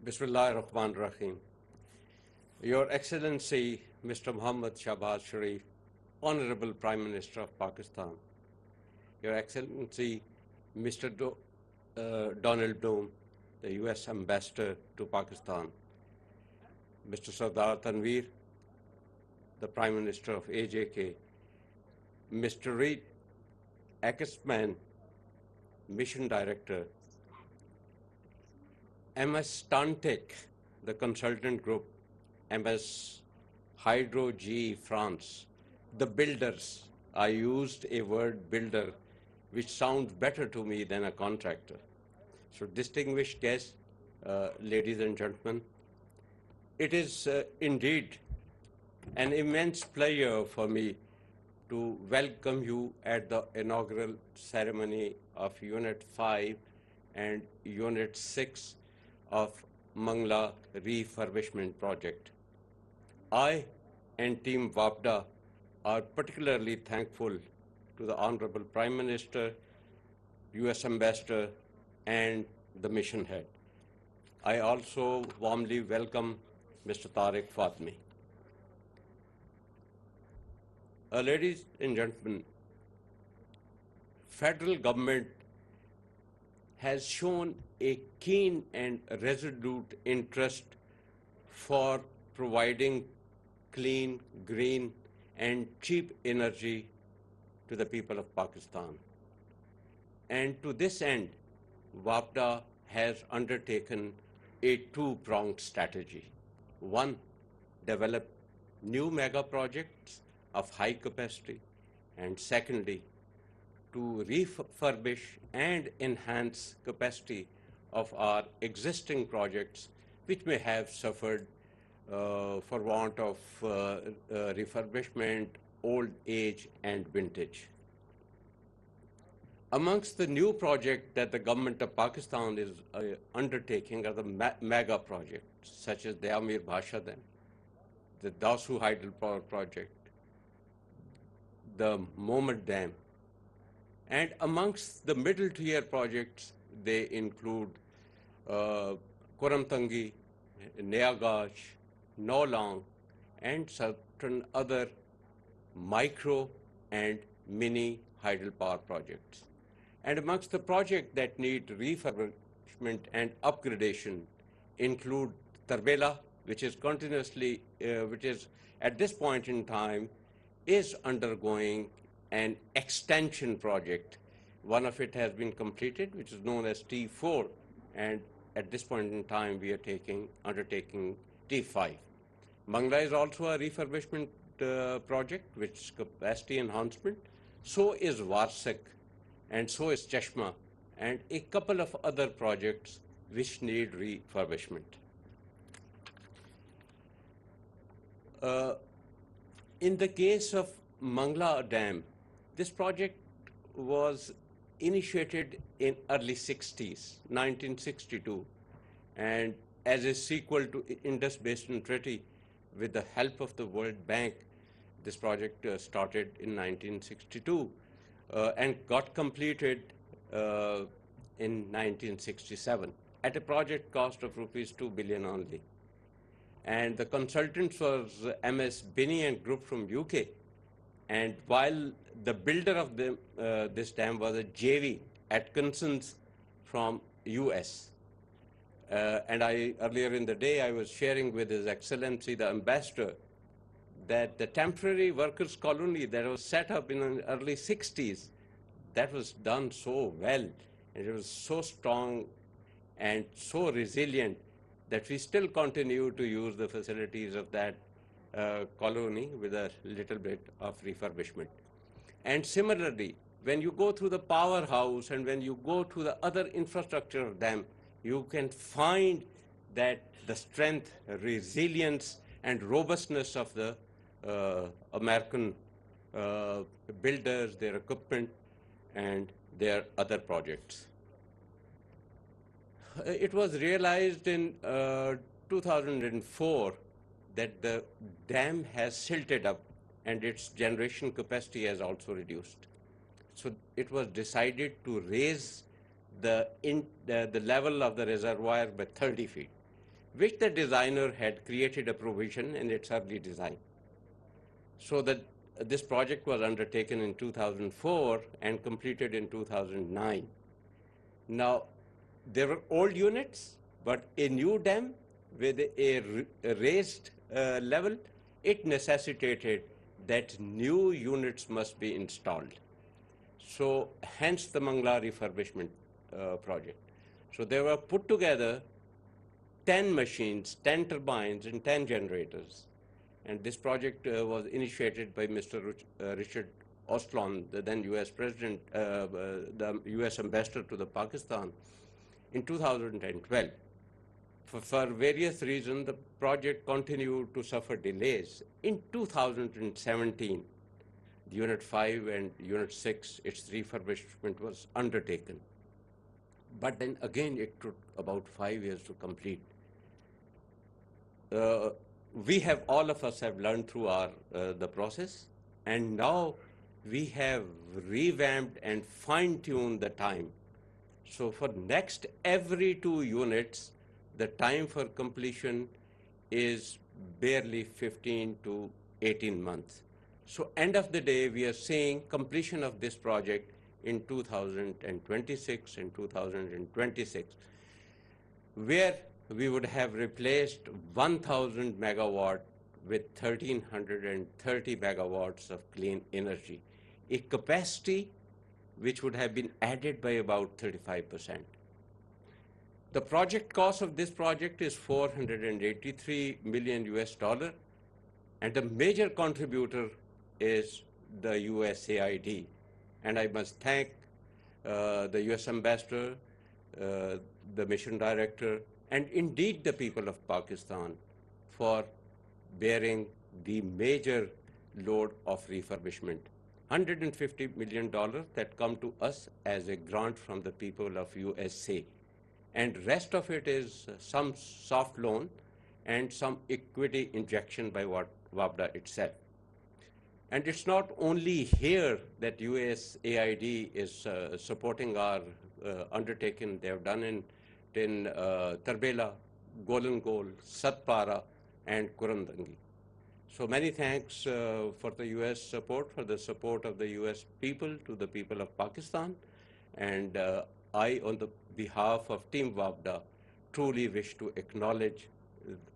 Bismillah ar-Rahman ar-Rahim. Your Excellency, Mr. Muhammad Shahbaz Sharif, Honorable Prime Minister of Pakistan, Your Excellency, Mr. Donald Bloom, the U.S. Ambassador to Pakistan, Mr. Sardar Tanveer, the Prime Minister of AJK, Mr. Reed Ackerman, Mission Director, MS Stantec, the consultant group, MS Hydro G France, the builders. I used a word builder, which sounds better to me than a contractor. So distinguished guests, ladies and gentlemen, it is indeed an immense pleasure for me to welcome you at the inaugural ceremony of Unit 5 and Unit 6 of Mangala Refurbishment Project. I and Team WAPDA are particularly thankful to the Honorable Prime Minister, U.S. Ambassador, and the mission head. I also warmly welcome Mr. Tariq Fatmi. Ladies and gentlemen, federal government has shown a keen and resolute interest for providing clean, green, and cheap energy to the people of Pakistan. And to this end, WAPDA has undertaken a two-pronged strategy. One, develop new mega projects of high capacity, and secondly, to refurbish and enhance capacity of our existing projects which may have suffered for want of refurbishment, old age, and vintage. Amongst the new projects that the government of Pakistan is undertaking are the mega projects, such as the Amir Bhasha Dam, the Dasu Hydropower project, the Mohammed Dam, and amongst the middle tier projects, they include Kuramtangi, Neagash, Nolang, and certain other micro and mini hydropower projects. And amongst the projects that need refurbishment and upgradation include Tarbela, which is continuously, which is at this point in time, is undergoing an extension project. One of it has been completed, which is known as T4, and at this point in time, we are undertaking T5. Mangala is also a refurbishment project, which is capacity enhancement. So is Varsak, and so is Chashma, and a couple of other projects which need refurbishment. In the case of Mangala Dam, this project was initiated in early 60s, 1962, and as a sequel to Indus Basin Treaty, with the help of the World Bank, this project started in 1962 and got completed in 1967 at a project cost of rupees 2 billion only. And the consultants was MS Binney and Group from UK. And while the builder of this dam was a JV, Atkinson's from US. And earlier in the day, I was sharing with His Excellency, the Ambassador, that the temporary workers' colony that was set up in the early 60s, that was done so well, and it was so strong and so resilient that we still continue to use the facilities of that colony with a little bit of refurbishment. And similarly, when you go through the powerhouse and when you go to the other infrastructure of them, you can find that the strength, resilience, and robustness of the American builders, their equipment, and their other projects. It was realized in 2004 that the dam has silted up and its generation capacity has also reduced. So it was decided to raise the level of the reservoir by 30 feet. which the designer had created a provision in its early design. So that this project was undertaken in 2004 and completed in 2009. Now, there were old units, but a new dam with a raised level, it necessitated that new units must be installed. So hence the Mangala refurbishment project. So they were put together 10 machines, 10 turbines, and 10 generators. And this project was initiated by Mr. Richard Oslon, the then US President, the US Ambassador to the Pakistan, in 2012. For various reasons, the project continued to suffer delays. In 2017, Unit 5 and Unit 6, its refurbishment was undertaken. But then again, it took about 5 years to complete. All of us have learned through the process, and now we have revamped and fine-tuned the time. So for next every 2 units, the time for completion is barely 15 to 18 months. So end of the day, we are seeing completion of this project in 2026 and 2026, where we would have replaced 1,000 megawatt with 1,330 megawatts of clean energy, a capacity which would have been added by about 35%. The project cost of this project is $483 million US, and the major contributor is the USAID. And I must thank the US Ambassador, the mission director, and indeed the people of Pakistan for bearing the major load of refurbishment. $150 million that come to us as a grant from the people of USA. And rest of it is some soft loan and some equity injection by WABDA itself. And it's not only here that USAID is supporting our undertaking. They have done in Tarbela, Golangol, Satpara, and Kurandangi. So many thanks for the US support, for the support of the US people to the people of Pakistan. And I, on the behalf of Team WABDA, truly wish to acknowledge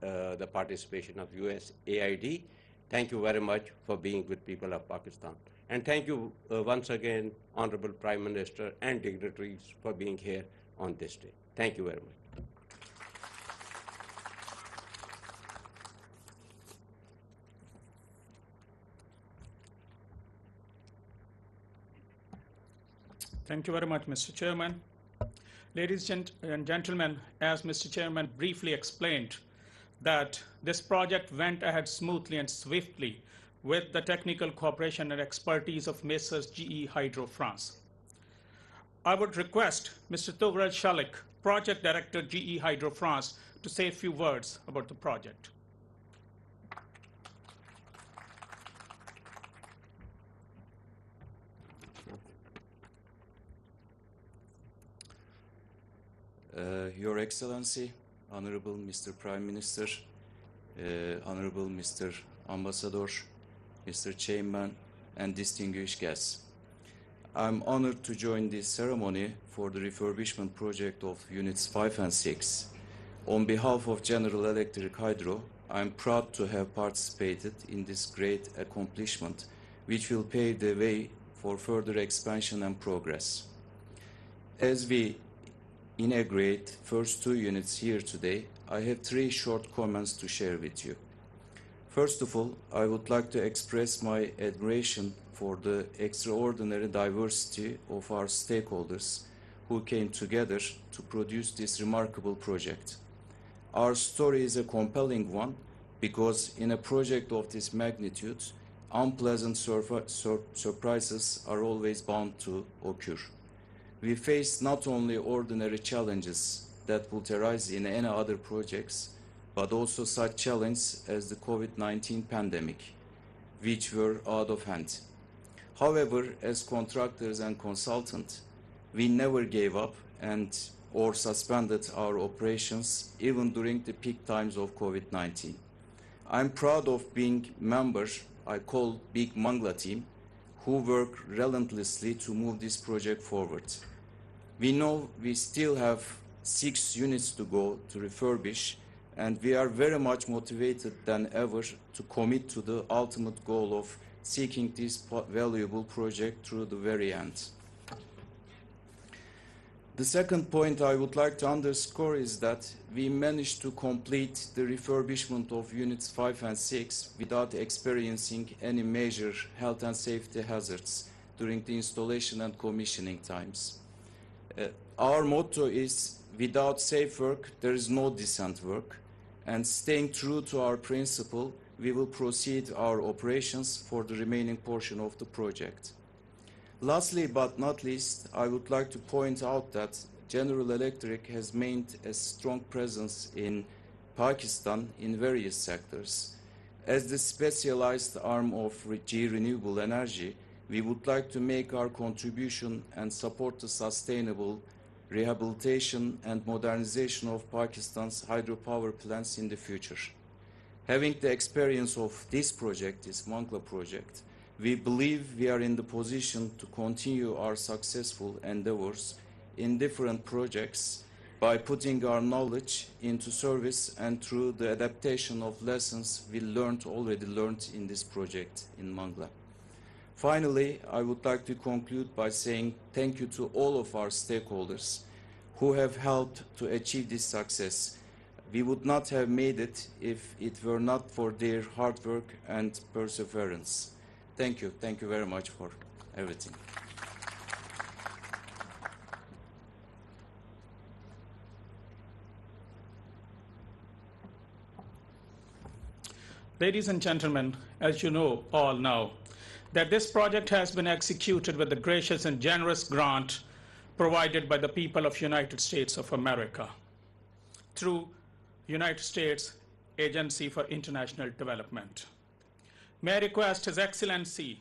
the participation of USAID. Thank you very much for being with people of Pakistan. And thank you once again, Honorable Prime Minister and dignitaries, for being here on this day. Thank you very much. Thank you very much, Mr. Chairman. Ladies and gentlemen, as Mr. Chairman briefly explained, that this project went ahead smoothly and swiftly with the technical cooperation and expertise of Messrs. GE Hydro France. I would request Mr. Togrel Shalik, Project Director, GE Hydro France, to say a few words about the project. Your Excellency, Honorable Mr. Prime Minister, Honorable Mr. Ambassador, Mr. Chairman, and distinguished guests. I'm honored to join this ceremony for the refurbishment project of Units 5 and 6. On behalf of General Electric Hydro, I'm proud to have participated in this great accomplishment, which will pave the way for further expansion and progress. As we inaugurate first 2 units here today, I have 3 short comments to share with you. First of all, I would like to express my admiration for the extraordinary diversity of our stakeholders who came together to produce this remarkable project. Our story is a compelling one because in a project of this magnitude, unpleasant surprises are always bound to occur. We face not only ordinary challenges that would arise in any other projects, but also such challenges as the COVID-19 pandemic, which were out of hand. However, as contractors and consultants, we never gave up and or suspended our operations even during the peak times of COVID-19. I'm proud of being members, I call Big Mangala team, who work relentlessly to move this project forward. We know we still have 6 units to go to refurbish, and we are very much motivated than ever to commit to the ultimate goal of seeking this valuable project through the very end. The second point I would like to underscore is that we managed to complete the refurbishment of units 5 and 6 without experiencing any major health and safety hazards during the installation and commissioning times. Our motto is, without safe work, there is no decent work, and staying true to our principle, we will proceed our operations for the remaining portion of the project. Lastly, but not least, I would like to point out that General Electric has maintained a strong presence in Pakistan in various sectors. As the specialized arm of G Renewable Energy, we would like to make our contribution and support the sustainable rehabilitation and modernization of Pakistan's hydropower plants in the future. Having the experience of this project, this Mangala project, we believe we are in the position to continue our successful endeavors in different projects by putting our knowledge into service and through the adaptation of lessons we already learned in this project in Mangala. Finally, I would like to conclude by saying thank you to all of our stakeholders who have helped to achieve this success. We would not have made it if it were not for their hard work and perseverance. Thank you. Thank you very much for everything. Ladies and gentlemen, as you know, all know, that this project has been executed with the gracious and generous grant provided by the people of United States of America through United States Agency for International Development. May I request His Excellency,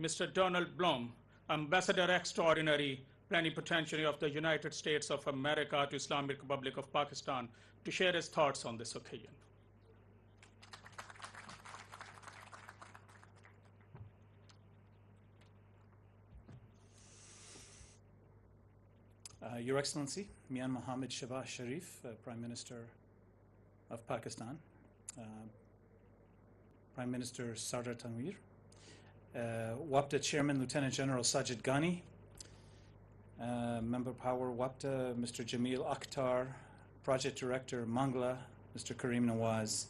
Mr. Donald Blum, Ambassador Extraordinary Plenipotentiary of the United States of America to Islamic Republic of Pakistan, to share his thoughts on this occasion. Your Excellency, Mian Mohammed Shahbaz Sharif, Prime Minister of Pakistan, Prime Minister Sardar Tanwir, WAPDA Chairman Lieutenant General Sajid Ghani, Member Power WAPDA Mr. Jamil Akhtar, Project Director Mangala Mr. Karim Nawaz,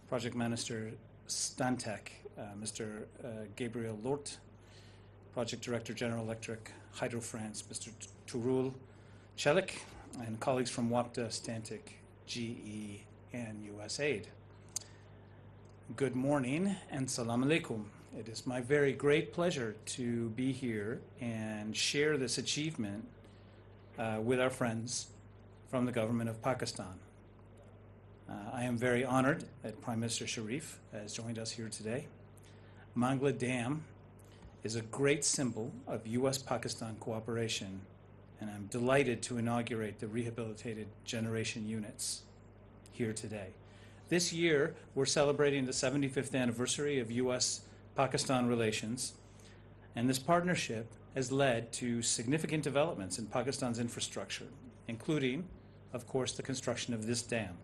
Project Manager Stantec Mr. Gabriel Lort, Project Director General Electric Hydro France Mr. Turul Chelik, and colleagues from WAPDA, Stantec, GE, and USAID. Good morning and salam alaikum. It is my very great pleasure to be here and share this achievement with our friends from the government of Pakistan. I am very honored that Prime Minister Sharif has joined us here today. Mangala Dam is a great symbol of U.S.-Pakistan cooperation, and I'm delighted to inaugurate the rehabilitated generation units here today. This year, we're celebrating the 75th anniversary of U.S.-Pakistan relations, and this partnership has led to significant developments in Pakistan's infrastructure, including, of course, the construction of this dam.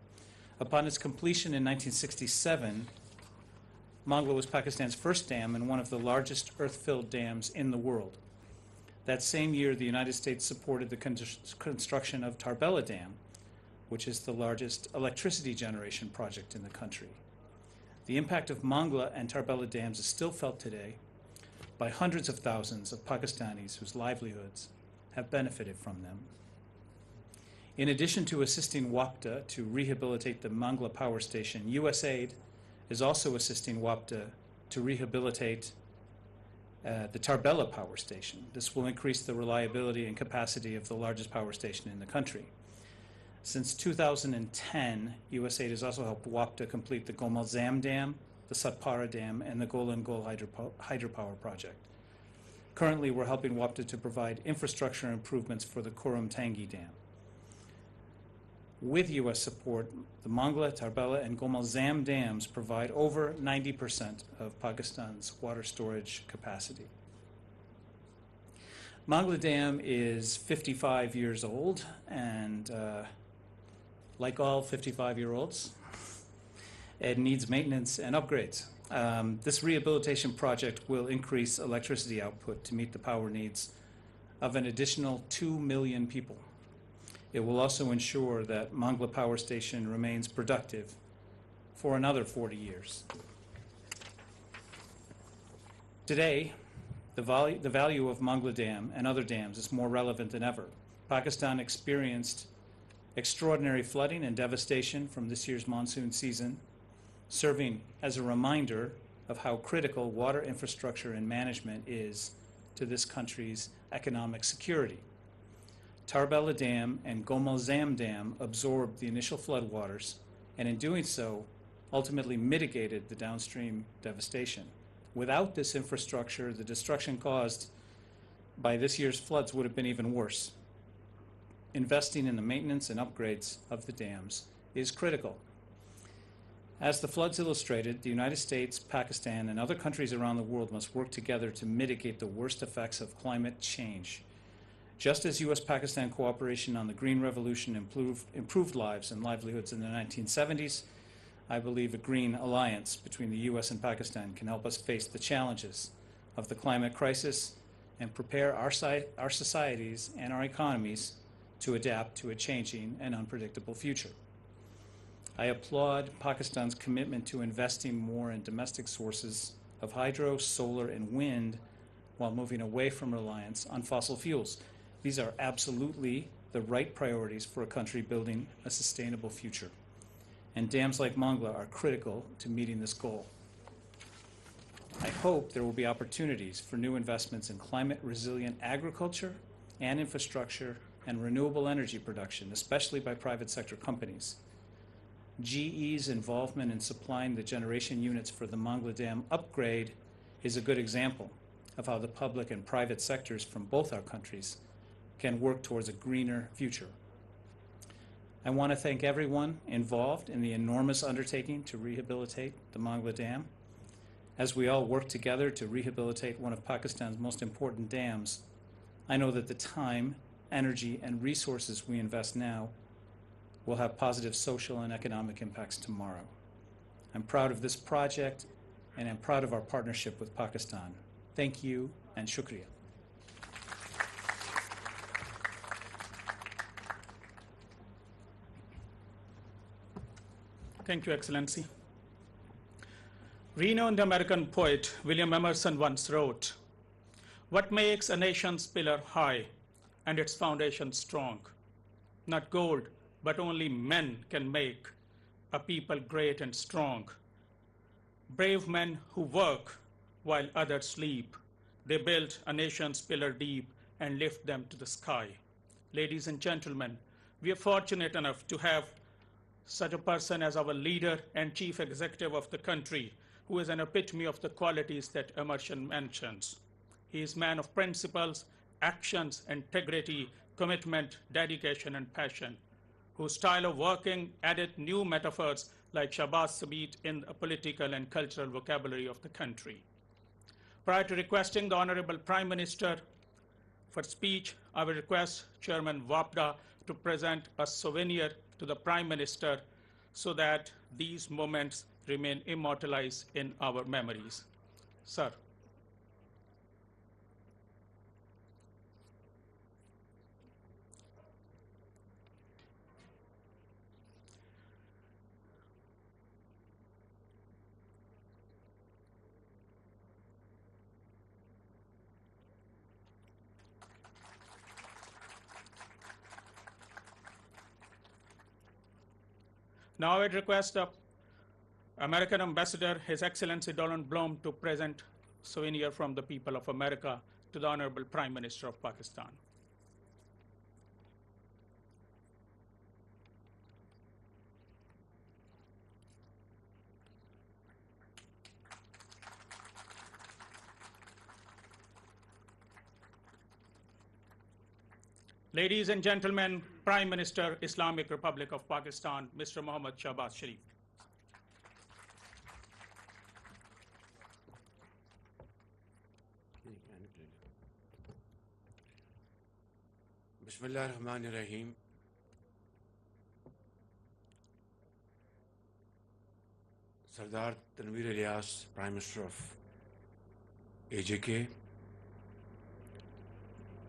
Upon its completion in 1967, Mangala was Pakistan's first dam and one of the largest earth-filled dams in the world. That same year, the United States supported the construction of Tarbela Dam, which is the largest electricity generation project in the country. The impact of Mangala and Tarbela dams is still felt today by hundreds of thousands of Pakistanis whose livelihoods have benefited from them. In addition to assisting WAPDA to rehabilitate the Mangala power station, USAID is also assisting WAPDA to rehabilitate the Tarbela power station. This will increase the reliability and capacity of the largest power station in the country. Since 2010, USAID has also helped WAPDA complete the Gomalzam Dam, the Satpara Dam, and the Golan Gol Hydropower project. Currently, we're helping WAPDA to provide infrastructure improvements for the Kurum Tangi Dam. With U.S. support, the Mangala, Tarbela, and Gomalzam dams provide over 90% of Pakistan's water storage capacity. Mangala Dam is 55 years old, and like all 55-year-olds, it needs maintenance and upgrades. This rehabilitation project will increase electricity output to meet the power needs of an additional 2 million people. It will also ensure that Mangala Power Station remains productive for another 40 years. Today, the value of Mangala Dam and other dams is more relevant than ever. Pakistan experienced extraordinary flooding and devastation from this year's monsoon season, serving as a reminder of how critical water infrastructure and management is to this country's economic security. Tarbela Dam and Gomalzam Dam absorbed the initial floodwaters, and in doing so, ultimately mitigated the downstream devastation. Without this infrastructure, the destruction caused by this year's floods would have been even worse. Investing in the maintenance and upgrades of the dams is critical. As the floods illustrated, the United States, Pakistan, and other countries around the world must work together to mitigate the worst effects of climate change. Just as U.S.-Pakistan cooperation on the Green Revolution improved lives and livelihoods in the 1970s, I believe a green alliance between the U.S. and Pakistan can help us face the challenges of the climate crisis and prepare our societies and our economies to adapt to a changing and unpredictable future. I applaud Pakistan's commitment to investing more in domestic sources of hydro, solar, and wind while moving away from reliance on fossil fuels. These are absolutely the right priorities for a country building a sustainable future. And dams like Mangala are critical to meeting this goal. I hope there will be opportunities for new investments in climate-resilient agriculture and infrastructure and renewable energy production, especially by private sector companies. GE's involvement in supplying the generation units for the Mangala Dam upgrade is a good example of how the public and private sectors from both our countries can work towards a greener future. I want to thank everyone involved in the enormous undertaking to rehabilitate the Mangala Dam. As we all work together to rehabilitate one of Pakistan's most important dams, I know that the time, energy, and resources we invest now will have positive social and economic impacts tomorrow. I'm proud of this project, and I'm proud of our partnership with Pakistan. Thank you, and shukriya. Thank you, Excellency. Renowned American poet William Emerson once wrote, "What makes a nation's pillar high and its foundation strong? Not gold, but only men can make a people great and strong. Brave men who work while others sleep. They build a nation's pillar deep and lift them to the sky." Ladies and gentlemen, we are fortunate enough to have such a person as our leader and chief executive of the country, who is an epitome of the qualities that Emerson mentions. He is a man of principles, actions, integrity, commitment, dedication, and passion, whose style of working added new metaphors like Shabazz Sabit in the political and cultural vocabulary of the country. Prior to requesting the Honorable Prime Minister for speech, I will request Chairman Wapda to present a souvenir to the Prime Minister so that these moments remain immortalized in our memories. Sir. Now I would request the American Ambassador, His Excellency Donald Blum, to present souvenir from the people of America to the Honorable Prime Minister of Pakistan. Ladies and gentlemen, Prime Minister, Islamic Republic of Pakistan, Mr. Mohammad Shahbaz Sharif. Bismillah ar-Rahman ar-Rahim. Sardar Tanveer Ilyas, Prime Minister of AJK,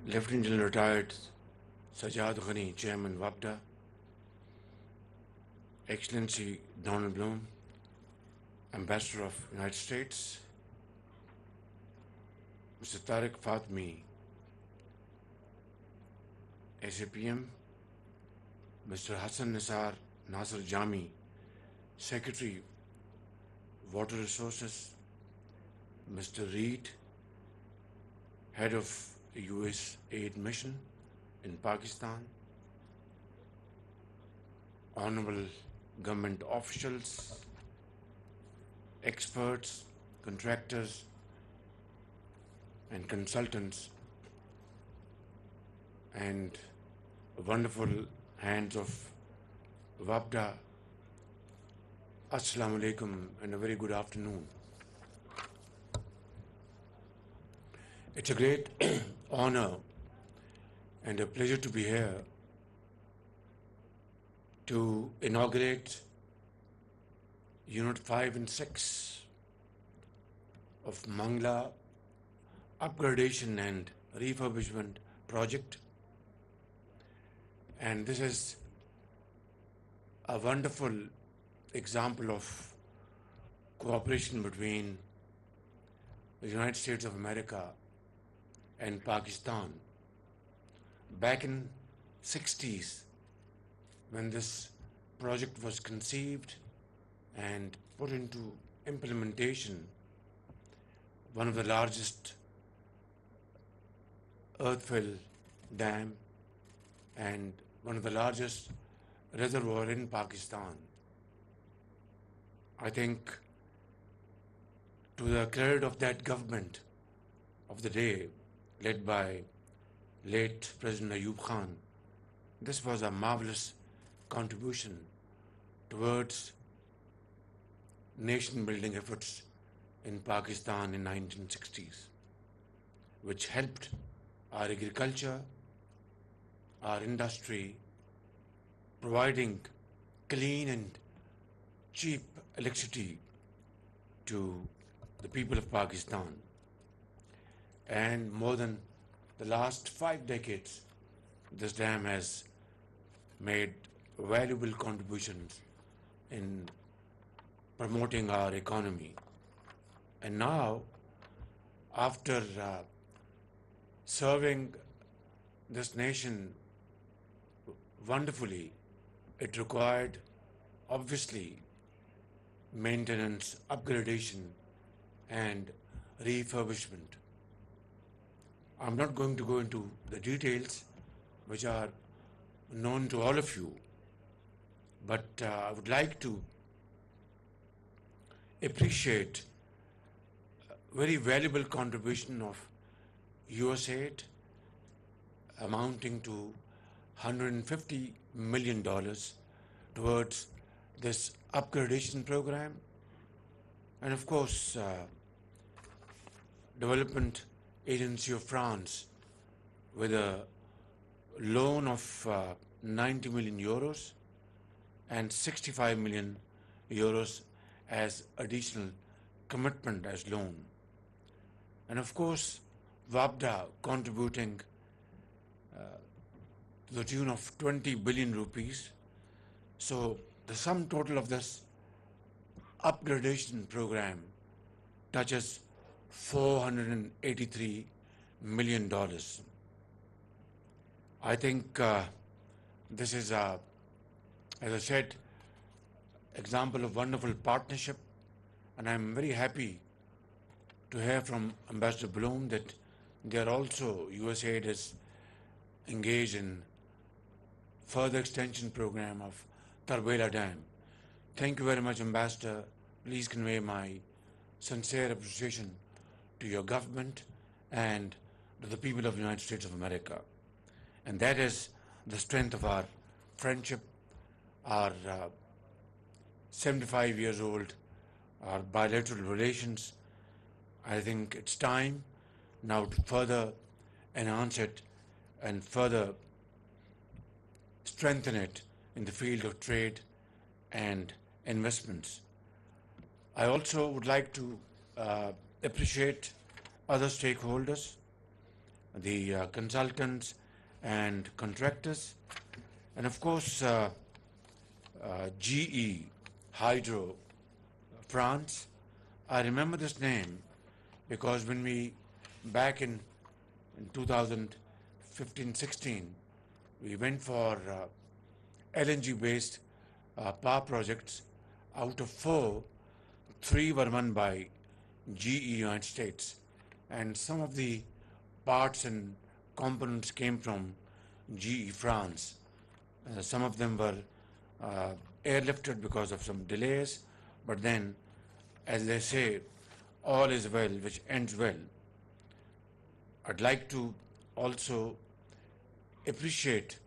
Lieutenant General Retired Sajjad Ghani, Chairman WAPDA, Excellency Donald Bloom, Ambassador of United States, Mr. Tariq Fatmi, SAPM, Mr. Hassan Nasser Jami, Secretary, Water Resources, Mr. Reid, Head of US Aid Mission in Pakistan, Honorable Government officials, experts, contractors, and consultants, and wonderful hands of WAPDA, Assalamu alaikum and a very good afternoon. It's a great honor and a pleasure to be here to inaugurate Unit 5 and 6 of Mangala upgradation and refurbishment project. And this is a wonderful example of cooperation between the United States of America and Pakistan. Back in 60s, when this project was conceived and put into implementation, one of the largest earthfill dam and one of the largest reservoir in Pakistan. I think to the credit of that government of the day, led by late President Ayub Khan, this was a marvelous contribution towards nation-building efforts in Pakistan in 1960s, which helped our agriculture, our industry, providing clean and cheap electricity to the people of Pakistan. And more than the last 5 decades, this dam has made valuable contributions in promoting our economy. And now, after serving this nation wonderfully, it required, obviously, maintenance, upgradation, and refurbishment. I'm not going to go into the details, which are known to all of you, but I would like to appreciate a very valuable contribution of USAID amounting to $150 million towards this upgradation program, and of course Development Agency of France with a loan of 90 million euros and 65 million euros as additional commitment as loan, and of course WAPDA contributing to the tune of 20 billion rupees. So the sum total of this upgradation program touches $483 million. I think this is a, as I said, example of wonderful partnership, and I'm very happy to hear from Ambassador Bloom that they are also, USAID is engaged in further extension program of Tarbela Dam. Thank you very much, Ambassador. Please convey my sincere appreciation to your government and to the people of the United States of America. And that is the strength of our friendship, our 75 years old, our bilateral relations. I think it's time now to further enhance it and further strengthen it in the field of trade and investments. I also would like to appreciate other stakeholders, the consultants and contractors, and of course GE Hydro France. I remember this name because when we back in 2015-16 we went for LNG based power projects. Out of 4, 3 were won by GE United States, and some of the parts and components came from GE France. Some of them were airlifted because of some delays, but then, as they say, all is well which ends well. I'd like to also appreciate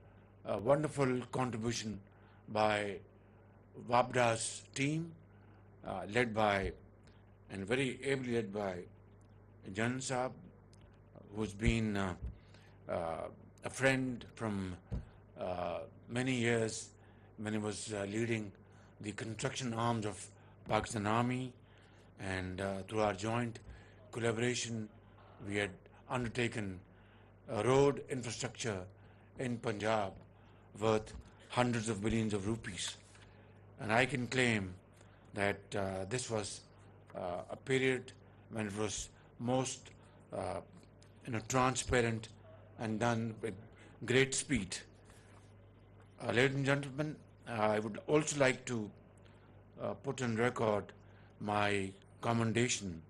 a wonderful contribution by WAPDA's team, led by and very ably led by Jan Saab, who's been a friend from many years when he was leading the construction arms of Pakistan Army, and through our joint collaboration we had undertaken a road infrastructure in Punjab worth hundreds of billions of rupees. And I can claim that this was a period when it was most transparent and done with great speed. Ladies and gentlemen, I would also like to put on record my commendation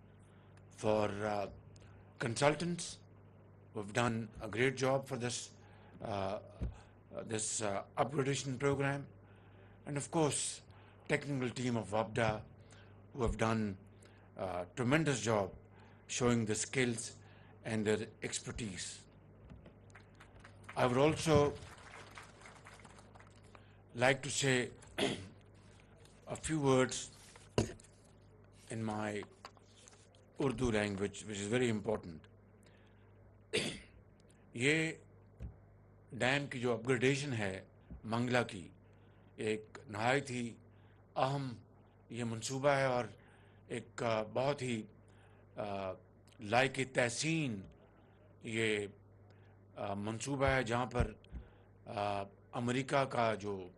for consultants who have done a great job for this upgradation program, and of course technical team of WAPDA who have done a tremendous job showing the skills and their expertise. I would also like to say a few words in my Urdu language, which is very important. یہ dam کی جو upgradation ہے منگلا کی، ایک نہایت ہی اہم یہ منصوبہ ہے اور ایک بہت ہی لائق تحسین یہ منصوبہ ہے، جہاں پر امریکہ کا جو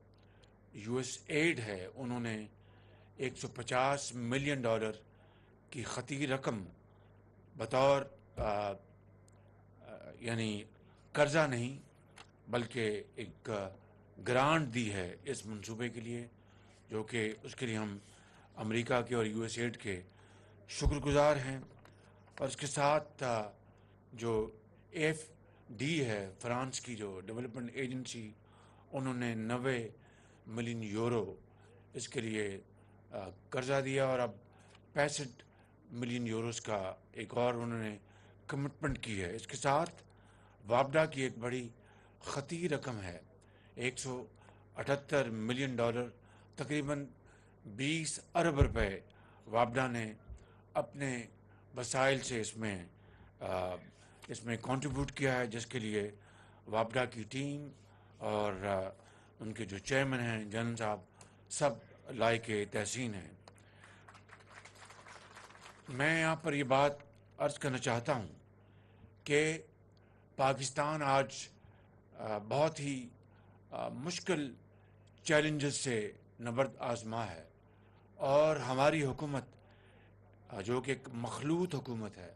یو ایس ایڈ ہے انہوں نے $150 ملین کی خطیر رقم بطور یعنی قرضہ نہیں بلکہ ایک گرانٹ دی ہے اس منصوبے کے لیے، جو کہ اس کے لیے ہم امریکہ کے اور یو ایس ایڈ کے شکر گزار ہیں. اور اس کے ساتھ جو ایف ڈی ہے فرانس کی جو ڈیولپمنٹ ایجنسی، انہوں نے 90 ملین یورو اس کے لیے قرضہ دیا، اور اب 65 ملین یوروز کا ایک اور انہوں نے کمٹمنٹ کی ہے. اس کے ساتھ وابڈا کی ایک بڑی خطیر رقم ہے، $178 ملین، تقریباً 20 ارب روپے وابڈا نے اپنے وسائل سے اس میں کنٹریبیوٹ کیا ہے، جس کے لیے وابڈا کی ٹیم اور ان کے جو چیئرمین ہیں جنرل صاحب سب لائق تحسین ہیں. میں یہاں پر یہ بات عرض کرنا چاہتا ہوں کہ پاکستان آج بہت ہی مشکل چیلنجز سے نبرد آزما ہے، اور ہماری حکومت جو کہ ایک مخلوط حکومت ہے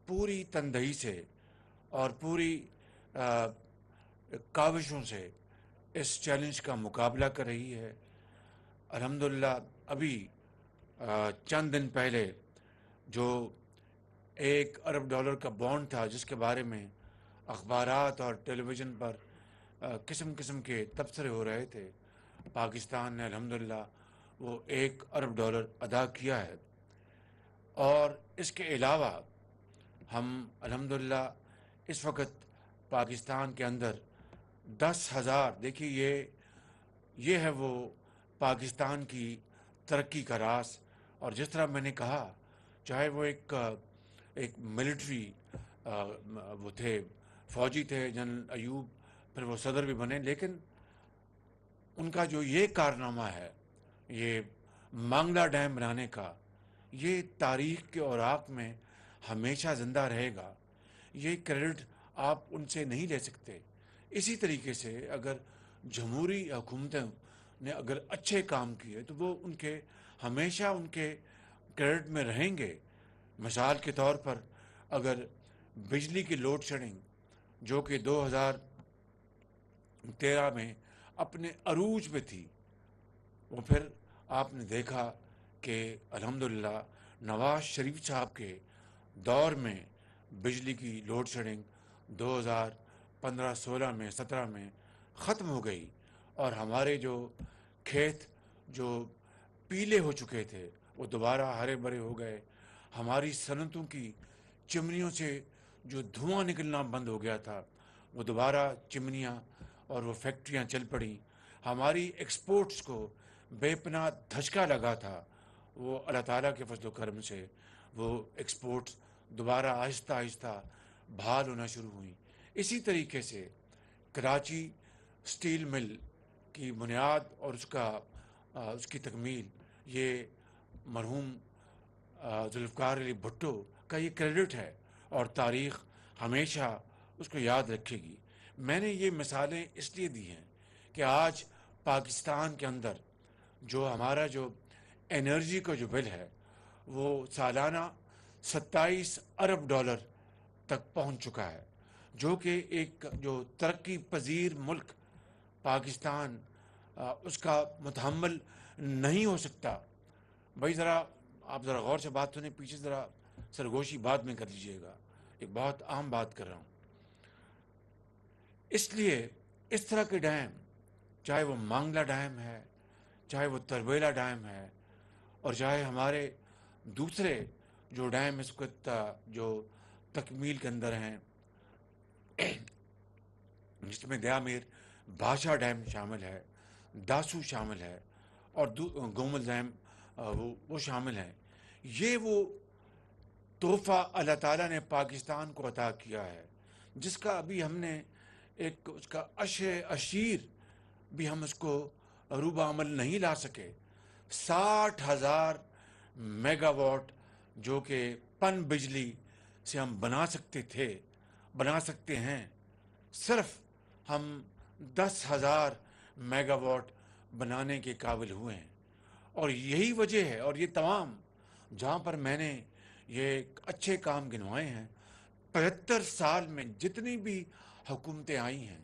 پوری تندہی سے اور پوری کاوشوں سے اس چیلنج کا مقابلہ کر رہی ہے. الحمدللہ ابھی چند دن پہلے جو $1 ارب کا بانڈ تھا، جس کے بارے میں اخبارات اور ٹیلی ویژن پر قسم قسم کے تبصرے ہو رہے تھے، پاکستان نے الحمدللہ وہ $1 ارب ادا کیا ہے. اور اس کے علاوہ ہم الحمدللہ اس وقت پاکستان کے اندر 10,000 دیکھیے یہ ہے وہ پاکستان کی ترقی کا راز. اور جس طرح میں نے کہا چاہے وہ ایک ملٹری وہ تھے فوجی تھے جنرل ایوب, پھر وہ صدر بھی بنے, لیکن ان کا جو یہ کارنامہ ہے یہ مانگلا ڈیم بنانے کا, یہ تاریخ کے اوراق میں ہمیشہ زندہ رہے گا. یہ کریڈٹ آپ ان سے نہیں لے سکتے. اسی طریقے سے اگر جمہوری حکومتوں نے اگر اچھے کام کیے تو وہ ان کے ہمیشہ ان کے کریڈٹ میں رہیں گے. مثال کے طور پر اگر بجلی کی لوڈ شیڈنگ جو کہ 2013 میں اپنے عروج پہ تھی, وہ پھر آپ نے دیکھا کہ الحمدللہ نواز شریف صاحب کے دور میں بجلی کی لوڈ شیڈنگ 2015-16 میں 17 میں ختم ہو گئی, اور ہمارے جو کھیت جو پیلے ہو چکے تھے وہ دوبارہ ہرے بھرے ہو گئے. ہماری صنعتوں کی چمنیوں سے جو دھواں نکلنا بند ہو گیا تھا وہ دوبارہ چمنیاں اور وہ فیکٹریاں چل پڑیں. ہماری ایکسپورٹس کو بے پناہ دھچکا لگا تھا, وہ اللہ تعالیٰ کے فضل و کرم سے وہ ایکسپورٹس دوبارہ آہستہ آہستہ بحال ہونا شروع ہوئیں. اسی طریقے سے کراچی سٹیل مل کی بنیاد اور اس کی تکمیل یہ مرحوم ذوالفقار علی بھٹو کا یہ کریڈٹ ہے, اور تاریخ ہمیشہ اس کو یاد رکھے گی. میں نے یہ مثالیں اس لیے دی ہیں کہ آج پاکستان کے اندر جو ہمارا جو انرجی کا جو بل ہے وہ سالانہ 27 ارب ڈالر تک پہنچ چکا ہے, جو کہ ایک جو ترقی پذیر ملک پاکستان اس کا متحمل نہیں ہو سکتا. بھائی ذرا آپ ذرا غور سے بات سنیں, پیچھے ذرا سرگوشی بعد میں کر لیجئے گا, ایک بہت عام بات کر رہا ہوں. اس لیے اس طرح کے ڈیم, چاہے وہ مانگلا ڈیم ہے, چاہے وہ تربیلا ڈیم ہے, اور چاہے ہمارے دوسرے جو ڈیم اس وقت جو تکمیل کے اندر ہیں جس میں دیامیر بھاشا ڈیم شامل ہے, داسو شامل ہے, اور گومل ڈیم وہ شامل ہیں. یہ وہ تحفہ اللہ تعالیٰ نے پاکستان کو عطا کیا ہے جس کا ابھی ہم نے اس کا اشیر بھی ہم اس کو عروبہ عمل نہیں لا سکے. 60,000 میگا واٹ جو کہ پن بجلی سے ہم بنا سکتے ہیں, صرف ہم 10,000 میگا واٹ بنانے کے قابل ہوئے ہیں. اور یہی وجہ ہے, اور یہ تمام جہاں پر میں نے یہ اچھے کام گنوائے ہیں, 75 سال میں جتنی بھی حکومتیں آئی ہیں,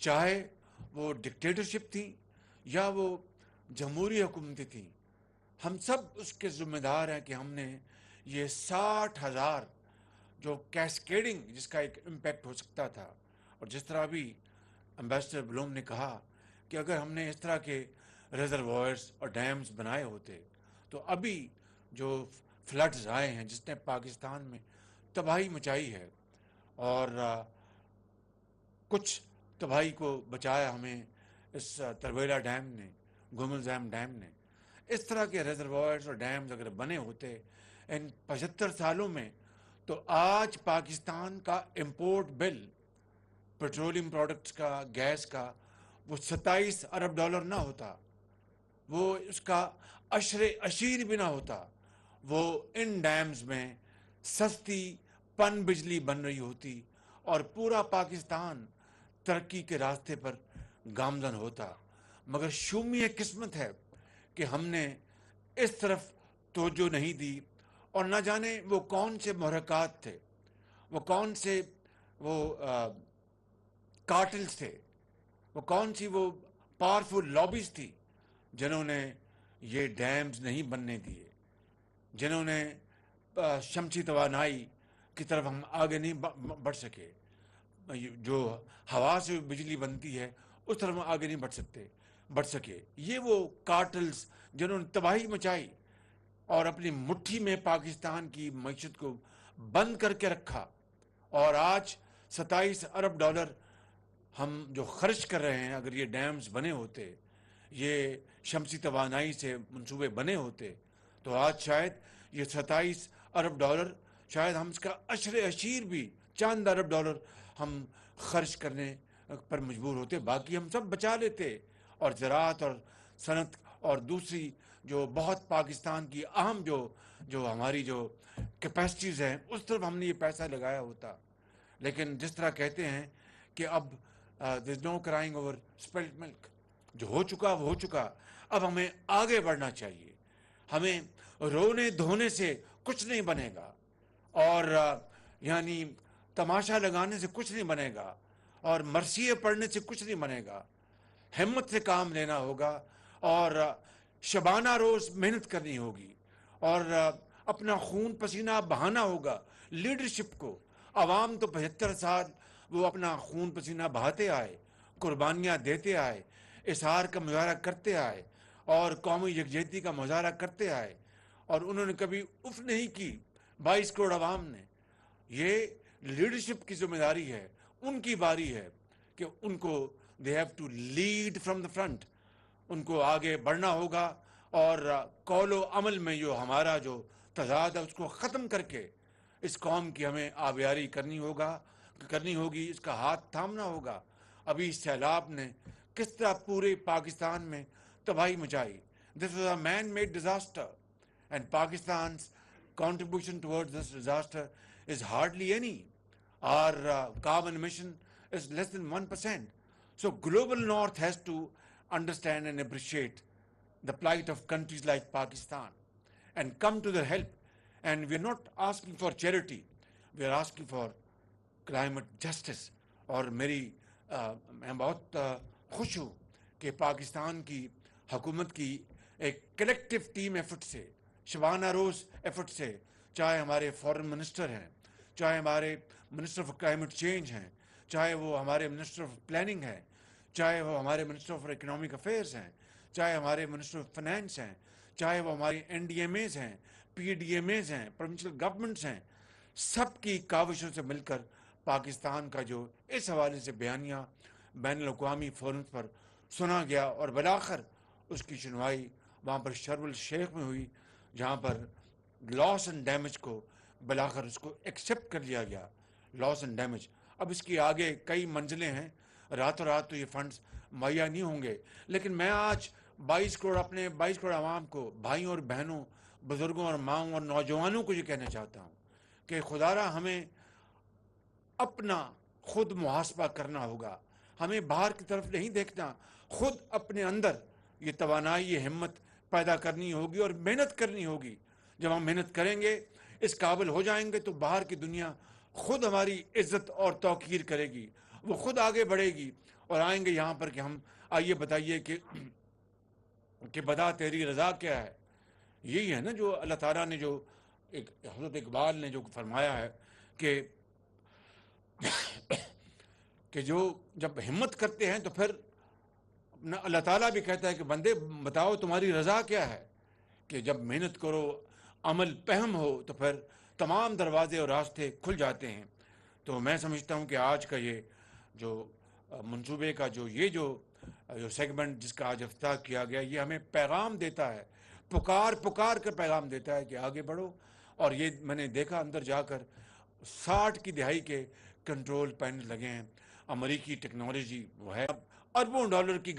چاہے وہ ڈکٹیٹرشپ تھیں یا وہ جمہوری حکومتیں تھیں, ہم سب اس کے ذمہ دار ہیں کہ ہم نے یہ 60,000 جو کیسکیڈنگ جس کا ایک امپیکٹ ہو سکتا تھا, اور جس طرح بھی امبیسڈر بلوم نے کہا کہ اگر ہم نے اس طرح کے ریزروائرز اور ڈیمز بنائے ہوتے تو ابھی جو فلڈز آئے ہیں جس نے پاکستان میں تباہی مچائی ہے, اور کچھ تباہی کو بچایا ہمیں اس تربیلا ڈیم نے, گومل ڈیم نے. اس طرح کے ریزروائرز اور ڈیمز اگر بنے ہوتے ان 75 سالوں میں, تو آج پاکستان کا امپورٹ بل پیٹرولیم پروڈکٹس کا, گیس کا, وہ 27 ارب ڈالر نہ ہوتا, وہ اس کا اشیر بھی نہ ہوتا. وہ ان ڈیمز میں سستی پن بجلی بن رہی ہوتی اور پورا پاکستان ترقی کے راستے پر گامزن ہوتا. مگر شومی قسمت ہے کہ ہم نے اس طرف توجہ نہیں دی, اور نہ جانے وہ کون سے محرکات تھے, وہ کون سے وہ کارٹلز تھے, وہ کون سی وہ پاورفل لابیز تھی جنہوں نے یہ ڈیمز نہیں بننے دیے, جنہوں نے شمسی توانائی کی طرف ہم آگے نہیں بڑھ سکے. جو ہوا سے بجلی بنتی ہے اس طرف ہم آگے نہیں بڑھ سکے. یہ وہ کارٹلز جنہوں نے تباہی مچائی اور اپنی مٹھی میں پاکستان کی معیشت کو بند کر کے رکھا, اور آج 27 ارب ڈالر ہم جو خرچ کر رہے ہیں، اگر یہ ڈیمز بنے ہوتے، یہ شمسی توانائی سے منصوبے بنے ہوتے، تو آج شاید یہ 27 ارب ڈالر، شاید ہم اس کا عشیر بھی چند ارب ڈالر ہم خرچ کرنے پر مجبور ہوتے، باقی ہم سب بچا لیتے، اور زراعت اور صنعت اور دوسری جو بہت پاکستان کی اہم جو ہماری جو کیپیسٹیز ہیں اس طرف ہم نے یہ پیسہ لگایا ہوتا. لیکن جس طرح کہتے ہیں کہ اب there is no crying over spilt milk، جو ہو چکا وہ ہو چکا، اب ہمیں آگے بڑھنا چاہیے. ہمیں رونے دھونے سے کچھ نہیں بنے گا، اور یعنی تماشا لگانے سے کچھ نہیں بنے گا، اور مرثیے پڑھنے سے کچھ نہیں بنے گا. ہمت سے کام لینا ہوگا، اور شبانہ روز محنت کرنی ہوگی، اور اپنا خون پسینہ بہانا ہوگا. لیڈرشپ کو، عوام تو 75 سال وہ اپنا خون پسینہ بہاتے آئے، قربانیاں دیتے آئے، اظہار کا مظاہرہ کرتے آئے، اور قومی یکجہتی کا مظاہرہ کرتے آئے، اور انہوں نے کبھی اف نہیں کی. 22 کروڑ عوام نے. یہ لیڈرشپ کی ذمہ داری ہے، ان کی باری ہے کہ ان کو they have to lead from the front. ان کو آگے بڑھنا ہوگا، اور قول و عمل میں جو ہمارا جو تضاد ہے اس کو ختم کر کے اس قوم کی ہمیں آبیاری کرنی ہوگی، اس کا ہاتھ تھامنا ہوگا. ابھی سیلاب نے کس طرح پورے پاکستان میں تباہی مچائی. This was a man-made disaster, and Pakistan's contribution towards this disaster is hardly any. Our carbon emission is less than 1%. So global north has to understand and appreciate the plight of countries like Pakistan and come to their help. And we're not asking for charity, we're asking for climate justice. اور میں بہت خوش ہوں کہ پاکستان کی حکومت کی ایک کلیکٹیو ٹیم ایفرٹ سے، شبانہ روز ایفرٹ سے، چاہے ہمارے فورن منسٹر ہیں، چاہے ہمارے منسٹر آف کلائمیٹ چینج ہیں، چاہے وہ ہمارے منسٹر آف پلاننگ ہیں، چاہے وہ ہمارے منسٹر آف اکنامک افیئرس ہیں، چاہے ہمارے منسٹر آف فائنینس ہیں، چاہے وہ ہماری NDMAs ہیں، PDMAs ہیں، پروونشل گورنمنٹس ہیں، سب کی کاوشوں سے مل کر پاکستان کا جو اس حوالے سے بیانیہ بین الاقوامی فورمز پر سنا گیا، اور بالآخر اس کی سنوائی وہاں پر شرم الشیخ میں ہوئی، جہاں پر لاس اینڈ ڈیمیج کو بالآخر اس کو ایکسیپٹ کر لیا گیا. لاس اینڈ ڈیمیج. اب اس کی آگے کئی منزلیں ہیں، راتوں رات تو یہ فنڈز مہیا نہیں ہوں گے. لیکن میں آج 22 کروڑ عوام کو، بھائیوں اور بہنوں، بزرگوں اور ماؤں اور نوجوانوں کو یہ کہنا چاہتا ہوں کہ خدارا ہمیں اپنا خود محاسبہ کرنا ہوگا. ہمیں باہر کی طرف نہیں دیکھنا، خود اپنے اندر یہ توانائی، یہ ہمت پیدا کرنی ہوگی اور محنت کرنی ہوگی. جب ہم محنت کریں گے، اس قابل ہو جائیں گے، تو باہر کی دنیا خود ہماری عزت اور توقیر کرے گی، وہ خود آگے بڑھے گی، اور آئیں گے یہاں پر کہ ہم آئیے بتائیے کہ بتا تیری رضا کیا ہے. یہی ہے نا جو اللہ تعالیٰ نے جو حضرت اقبال نے جو فرمایا ہے کہ جو جب ہمت کرتے ہیں تو پھر اللہ تعالیٰ بھی کہتا ہے کہ بندے بتاؤ تمہاری رضا کیا ہے. کہ جب محنت کرو، عمل پہم ہو، تو پھر تمام دروازے اور راستے کھل جاتے ہیں. تو میں سمجھتا ہوں کہ آج کا یہ جو منصوبے کا جو سیگمنٹ جس کا آج افتتاح کیا گیا، یہ ہمیں پیغام دیتا ہے، پکار کر پیغام دیتا ہے کہ آگے بڑھو. اور یہ میں نے دیکھا اندر جا کر 60 کی دہائی کے کنٹرول پینل لگے ہیں، امریکی ٹیکنالوجی وہ ہے، اربوں ڈالر کی